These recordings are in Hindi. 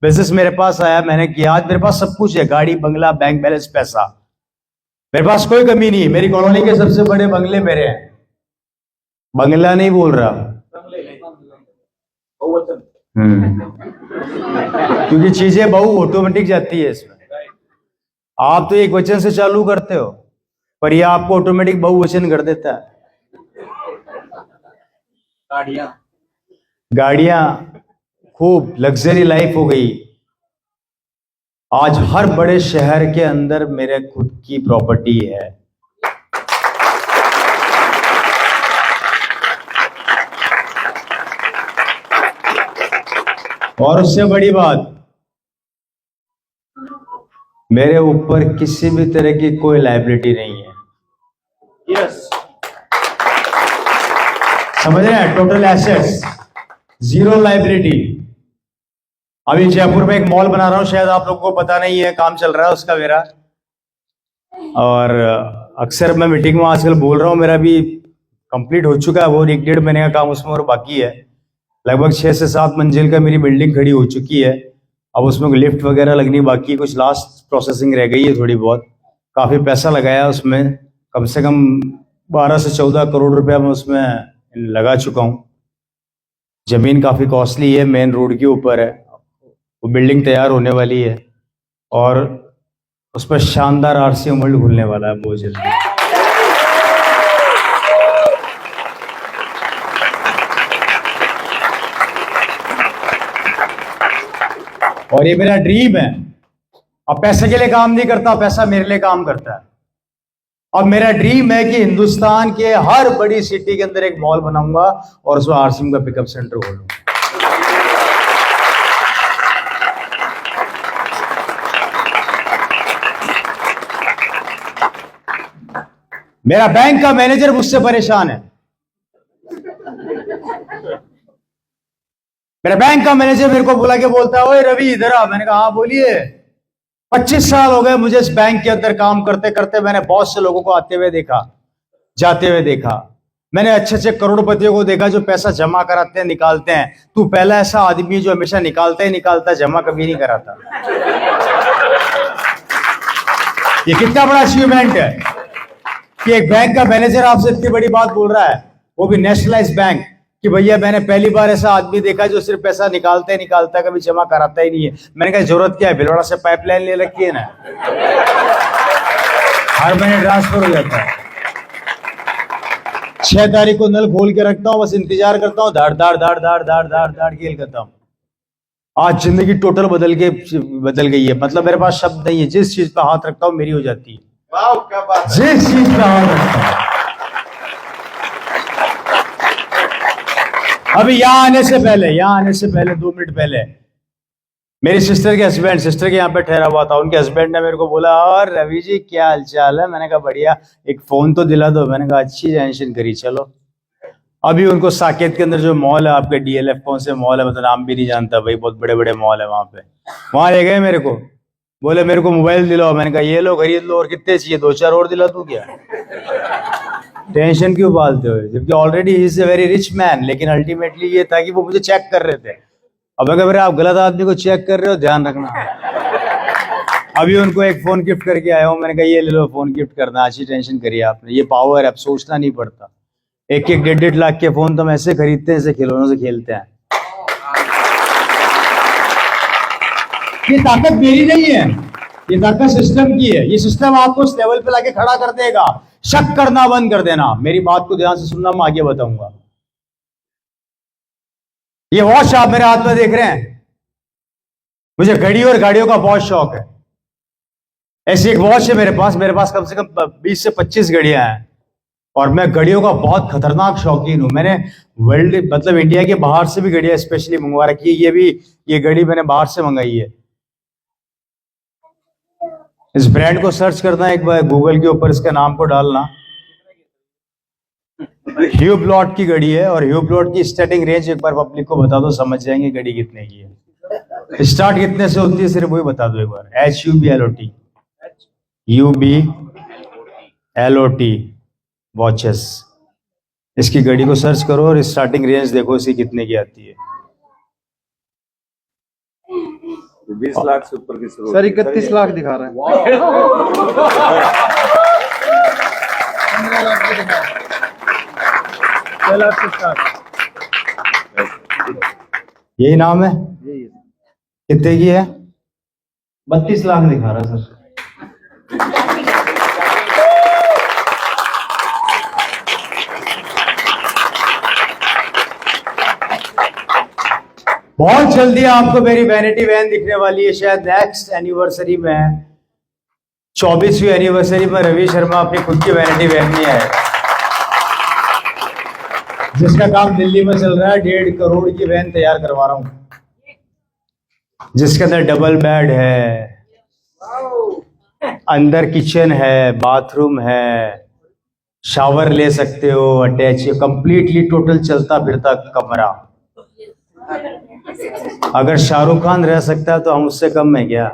बिजनेस मेरे पास आया, मैंने किया। आज मेरे पास सब कुछ है, गाड़ी, बंगला, बैंक बैलेंस, पैसा। मेरे पास कोई कमी नहीं है। मेरी कॉलोनी के सबसे बड़े बंगले मेरे हैं। बंगला नहीं बोल रहा, क्योंकि चीजें बहु ऑटोमेटिक जाती है इसमें। आप तो एक वचन से चालू करते हो, पर यह आपको ऑटोमेटिक बहुवचन कर देता है। गाड़ियां खूब लग्जरी लाइफ हो गई। आज हर बड़े शहर के अंदर मेरे खुद की प्रॉपर्टी है। और उससे बड़ी बात, मेरे ऊपर किसी भी तरह की कोई लायबिलिटी नहीं है। यस, समझ रहे हैं? Total assets, zero liability. अभी जयपुर में एक मॉल बना रहा हूं, शायद आप लोगों को पता नहीं है, काम चल रहा है उसका मेरा। और अक्सर मैं मीटिंग में आजकल बोल रहा हूं, मेरा भी कंप्लीट हो चुका है वो 1-1.5 महीने का काम उसमें और बाकी है। लगभग 6 से 7 मंजिल का मेरी बिल्डिंग खड़ी हो चुकी है। अब उसमें लिफ्ट वगैरह लगनी बाकी, कुछ लास्ट प्रोसेसिंग रह गई है थोड़ी बहुत। काफी पैसा लगाया उसमें, कम से कम 12 से 14 करोड़ रुपया मैं उसमें लगा चुका हूँ। जमीन काफी कॉस्टली है, मेन रोड के ऊपर है। वो बिल्डिंग तैयार होने वाली है और उस पर शानदार आरसीएम वर्ल्ड खुलने वाला है बहुत जल्दी। और ये मेरा ड्रीम है। अब पैसे के लिए काम नहीं करता, पैसा मेरे लिए काम करता है। अब मेरा ड्रीम है कि हिंदुस्तान के हर बड़ी सिटी के अंदर एक मॉल बनाऊंगा और उसमें आरसीएम का पिकअप सेंटर खोलूंगा। मेरा बैंक का मैनेजर मुझसे परेशान है। मेरा बैंक का मैनेजर मेरे को बुला के बोलता है, ओए रवि इधर आ। मैंने कहा हाँ बोलिए। 25 साल हो गए मुझे इस बैंक के अंदर काम करते करते। मैंने बहुत से लोगों को आते हुए देखा, जाते हुए देखा। मैंने अच्छे अच्छे करोड़पतियों को देखा जो पैसा जमा कराते हैं, निकालते हैं। तू पहला ऐसा आदमी जो हमेशा निकालता ही निकालता, जमा कभी नहीं कराता। ये कितना बड़ा अचीवमेंट है कि एक बैंक का मैनेजर आपसे इतनी बड़ी बात बोल रहा है, वो भी नेशनलाइज्ड बैंक, कि भैया मैंने पहली बार ऐसा आदमी देखा जो सिर्फ पैसा निकालता ही निकालता, कभी जमा कराता ही नहीं है। मैंने कहा जरूरत क्या है, भिलवाड़ा से पाइपलाइन ले रखी है ना, हर महीने ट्रांसफर हो जाता है। 6 तारीख को नल खोल के रखता हूँ, बस इंतजार करता हूँ, धाड़ धाड़ धाड़ धाड़ धाड़ धाड़ धाड़ खेल करता हूँ। आज जिंदगी टोटल बदल गई है। मतलब मेरे पास शब्द नहीं है, जिस चीज पे हाथ रखता हूँ मेरी हो जाती है। वाह क्या बात है। जिस चीज पे हाथ रखता हूं। अभी यहाँ आने से पहले 2 मिनट पहले मेरी सिस्टर के यहाँ पे ठहरा हुआ था। उनके हस्बैंड ने मेरे को बोला, और रवि जी क्या हालचाल है? मैंने कहा बढ़िया, एक फोन तो दिला दो। मैंने कहा अच्छी टेंशन करी, चलो। अभी उनको साकेत के अंदर जो मॉल है आपके, डीएलएफ कौन से मॉल है, मतलब नाम भी नहीं जानता भाई, बहुत बड़े बड़े मॉल है वहां पे। वहां ले गए मेरे को, बोले मेरे को मोबाइल दिलाओ। मैंने कहा ये लो खरीद लो, और कितने चाहिए? 2-4 और दिला दूं क्या? टेंशन क्यों पालते हो? जबकि already he is a very rich man. लेकिन अल्टीमेटली ये था कि वो मुझे चेक कर रहे थे। अब अगर आप गलत आदमी को चेक कर रहे हो, ध्यान रखना। अभी उनको एक फोन गिफ्ट करके आया हूँ। मैंने कहा ये ले लो फोन गिफ्ट करना, अच्छी टेंशन करी आपने। ये पावर है, अब सोचना नहीं पड़ता। 1-1, 1.5 लाख के फोन तो हम ऐसे खरीदते हैं जैसे खिलौनों से खेलते हैं। ये ताकत मेरी नहीं है, ये ताकत सिस्टम की है। ये सिस्टम आपको उस लेवल पे लाके खड़ा कर देगा। शक करना बंद कर देना। मेरी बात को ध्यान से सुनना, मैं आगे बताऊंगा। ये वॉच आप मेरे हाथ में देख रहे हैं, मुझे घड़ी और गाड़ियों का बहुत शौक है। ऐसी एक वॉच है मेरे पास कम से कम 20 से 25 घड़ियां हैं। और मैं घड़ियों का बहुत खतरनाक शौकीन हूं। मैंने वर्ल्ड मतलब इंडिया के बाहर से भी घड़ियां स्पेशली मंगवा रखी है। ये घड़ी मैंने बाहर से मंगाई है। इस ब्रांड को सर्च करना एक बार गूगल के ऊपर, इसके नाम को डालना। ह्यूब्लॉट की घड़ी है। और ह्यूब्लॉट की स्टार्टिंग रेंज एक बार पब्लिक को बता दो, समझ जाएंगे घड़ी कितने की है। स्टार्ट कितने से होती है सिर्फ वही बता दो एक बार। HUBLOT watches. इसकी घड़ी को सर्च करो और स्टार्टिंग रेंज देखो इसकी कितने की आती है। 20 लाख से ऊपर की शुरू सर 31 लाख दिखा रहा है। 6 लाख से स्टार्ट। यही नाम है? यही है। कितने की है? 32 लाख दिखा रहा है सर। बहुत जल्दी आपको मेरी वैनिटी वैन दिखने वाली है, शायद नेक्स्ट एनिवर्सरी में, 24वीं एनिवर्सरी में रवि शर्मा अपनी खुद की वैनिटी वैन में आएगा, जिसका काम दिल्ली में चल रहा है। 1.5 करोड़ की वैन तैयार करवा रहा हूं, जिसके अंदर डबल बेड है, अंदर किचन है, बाथरूम है, शावर ले सकते हो, अटैच, कंप्लीटली टोटल चलता फिरता कमरा। अगर शाहरुख खान रह सकता है तो हम उससे कम है क्या?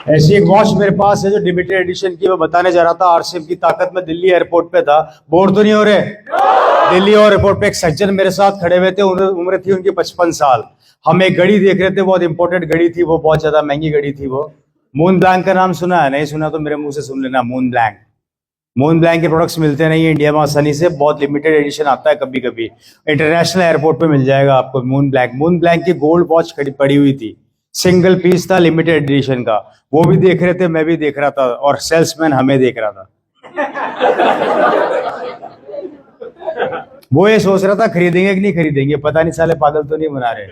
ऐसी एक वॉच मेरे पास है जो लिमिटेड एडिशन की, मैं बताने जा रहा था आरसीएम की ताकत में। दिल्ली एयरपोर्ट पे था, बोर तो नहीं हो रहे? दिल्ली एयरपोर्ट पे एक सज्जन मेरे साथ खड़े हुए थे, उम्र थी उनकी 55 साल। हम एक घड़ी देख रहे थे, बहुत इंपॉर्टेंट घड़ी थी वो, बहुत ज्यादा महंगी घड़ी थी वो। मून ब्लैंक का नाम सुना है? नहीं सुना तो मेरे मुंह से सुन लेना। मून ब्लैंक, मून ब्लैंक के प्रोडक्ट्स मिलते नहीं है इंडिया में आसानी से, बहुत लिमिटेड एडिशन आता है कभी कभी। इंटरनेशनल एयरपोर्ट पे मिल जाएगा आपको मून ब्लैंक। मून ब्लैंक की गोल्ड वॉच पड़ी हुई थी, सिंगल पीस था, लिमिटेड एडिशन का। वो भी देख रहे थे, मैं भी देख रहा था, और सेल्समैन हमें देख रहा था। वो ये सोच रहा था खरीदेंगे कि नहीं खरीदेंगे, पता नहीं साले पागल तो नहीं बना रहे।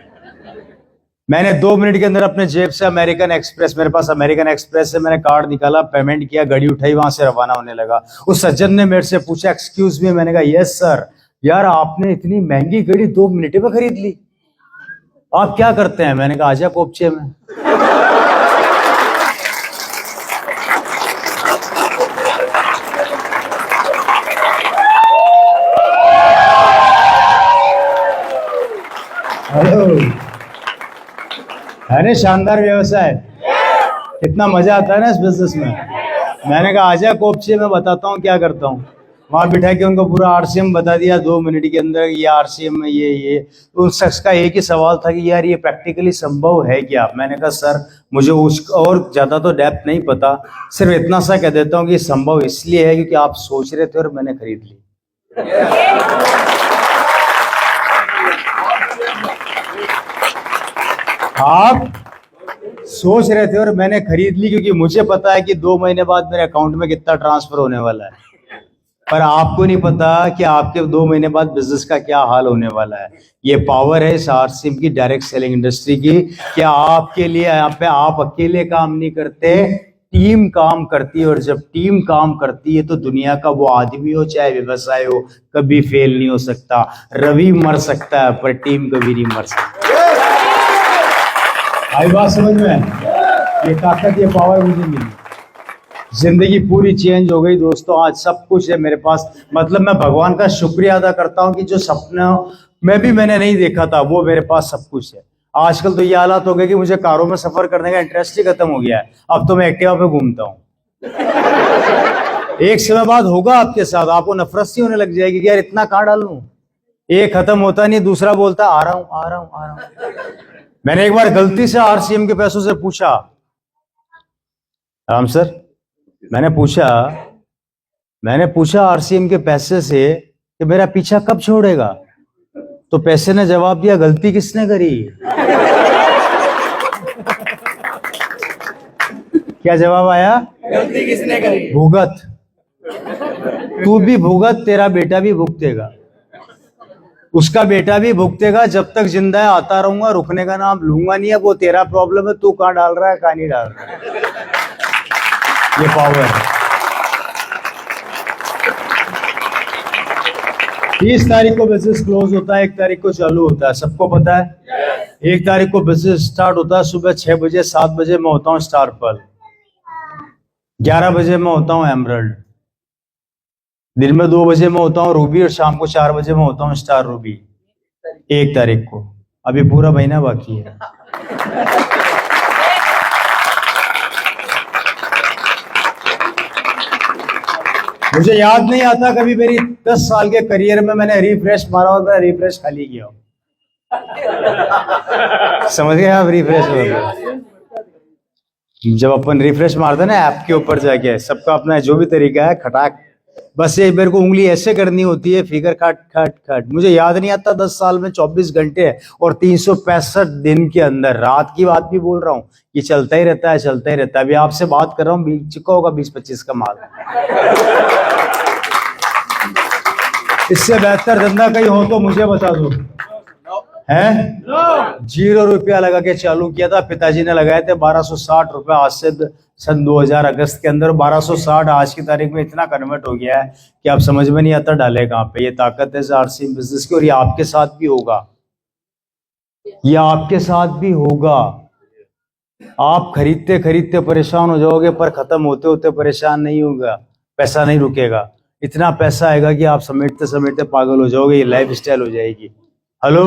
मैंने 2 मिनट के अंदर अपने जेब से अमेरिकन एक्सप्रेस, मेरे पास अमेरिकन एक्सप्रेस से मैंने कार्ड निकाला, पेमेंट किया, गाड़ी उठाई, वहां से रवाना होने लगा। उस सज्जन ने मेरे से पूछा एक्सक्यूज मी, मैंने कहा यस सर। यार आपने इतनी महंगी गाड़ी 2 मिनट में खरीद ली, आप क्या करते हैं? मैंने कहा आजा कोपचे में। अरे शानदार व्यवसाय, कितना मजा आता है ना इस बिजनेस में। मैंने कहा आजा कोपचे में, बताता हूँ क्या करता हूँ। वहां बिठा के उनको पूरा आरसीएम बता दिया 2 मिनट के अंदर, ये आरसीएम में ये। उस शख्स का एक ही सवाल था कि यार ये प्रैक्टिकली संभव है क्या? मैंने कहा सर मुझे उस और ज्यादा तो डेप्थ नहीं पता, सिर्फ इतना सा कह देता हूँ कि संभव इसलिए है क्योंकि आप सोच रहे थे और मैंने खरीद ली। आप सोच रहे थे और मैंने खरीद ली, क्योंकि मुझे पता है कि 2 महीने बाद मेरे अकाउंट में कितना ट्रांसफर होने वाला है, पर आपको नहीं पता कि आपके 2 महीने बाद बिजनेस का क्या हाल होने वाला है। ये पावर है इस आरसीएम की, डायरेक्ट सेलिंग इंडस्ट्री की। क्या आपके लिए यहाँ पे आप अकेले काम नहीं करते, टीम काम करती है, और जब टीम काम करती है तो दुनिया का वो आदमी हो चाहे व्यवसाय हो, कभी फेल नहीं हो सकता। रवि मर सकता है पर टीम कभी नहीं मर सकती। आई बात समझ में? ये ताकत, ये पावर मुझे मिली, जिंदगी पूरी चेंज हो गई दोस्तों। आज सब कुछ है मेरे पास, मतलब मैं भगवान का शुक्रिया अदा करता हूँ कि जो सपना मैंने नहीं देखा था वो मेरे पास सब कुछ है। आजकल तो ये हालात हो गए कि मुझे कारों में सफर करने का इंटरेस्ट ही खत्म हो गया है। अब तो मैं एक्टिवा पे घूमता हूँ। एक समय बाद होगा आपके साथ, आपको नफरत सी होने लग जाएगी कि यार इतना कहाँ डाल लूं। एक खत्म होता नहीं, दूसरा बोलता आ रहा हूं आ रहा हूं आ रहा हूं। मैंने एक बार गलती से आरसीएम के पैसों से पूछा, राम सर, मैंने पूछा आरसीएम के पैसे से कि मेरा पीछा कब छोड़ेगा? तो पैसे ने जवाब दिया गलती किसने करी? क्या जवाब आया? गलती किसने करी? भुगत। तू भी भुगत, तेरा बेटा भी भुगतेगा, उसका बेटा भी भुगतेगा। जब तक जिंदा है आता रहूंगा, रुकने का नाम लूंगा नहीं है। वो तेरा प्रॉब्लम है, तू कहां डाल रहा है कहां नहीं डाल रहा है। ये पावर है। 30 तारीख को बिजनेस क्लोज होता है, 1 तारीख को चालू होता है, सबको पता है। 1 तारीख को बिजनेस स्टार्ट होता है सुबह 6 बजे, 7 बजे मैं होता हूँ स्टार पर्ल, 11 बजे मैं होता हूँ एमरल्ड, दिन में 2 बजे मैं होता हूँ रूबी, और शाम को 4 बजे मैं होता हूँ स्टार रूबी। 1 तारीख को, अभी पूरा महीना बाकी है। मुझे याद नहीं आता कभी मेरी 10 साल के करियर में मैंने रिफ्रेश मारा और मैं रिफ्रेश खाली किया हूं। समझ गए आप? रिफ्रेश जब अपन रिफ्रेश मारते हैं ना ऐप के ऊपर जाके, सबका अपना जो भी तरीका है, खटाक बस ये मेरे को उंगली ऐसे करनी होती है, फिगर खट खट खट। मुझे याद नहीं आता 10 साल में 24 घंटे और 365 दिन के अंदर, रात की बात भी बोल रहा हूँ, ये चलता ही रहता है, चलता ही रहता है। अभी आपसे बात कर रहा हूँ, बिक चुका होगा 20-25 का माल। इससे बेहतर धंधा कहीं हो तो मुझे बता दो। है 0 रुपया लगा के चालू किया था, पिताजी ने लगाए थे 1260 रुपए आज से सन 2000 अगस्त के अंदर। 1260 आज की तारीख में इतना कन्वर्ट हो गया है कि आप समझ में नहीं आता डाले कहाँ पे। ये ताकत है आरसी बिजनेस की, और ये आपके साथ भी होगा, ये आपके साथ भी होगा। आप खरीदते खरीदते परेशान हो जाओगे, पर खत्म होते होते परेशान नहीं होगा, पैसा नहीं रुकेगा। इतना पैसा आएगा कि आप समेटते समेटते पागल हो जाओगे, ये लाइफ स्टाइल हो जाएगी। हेलो।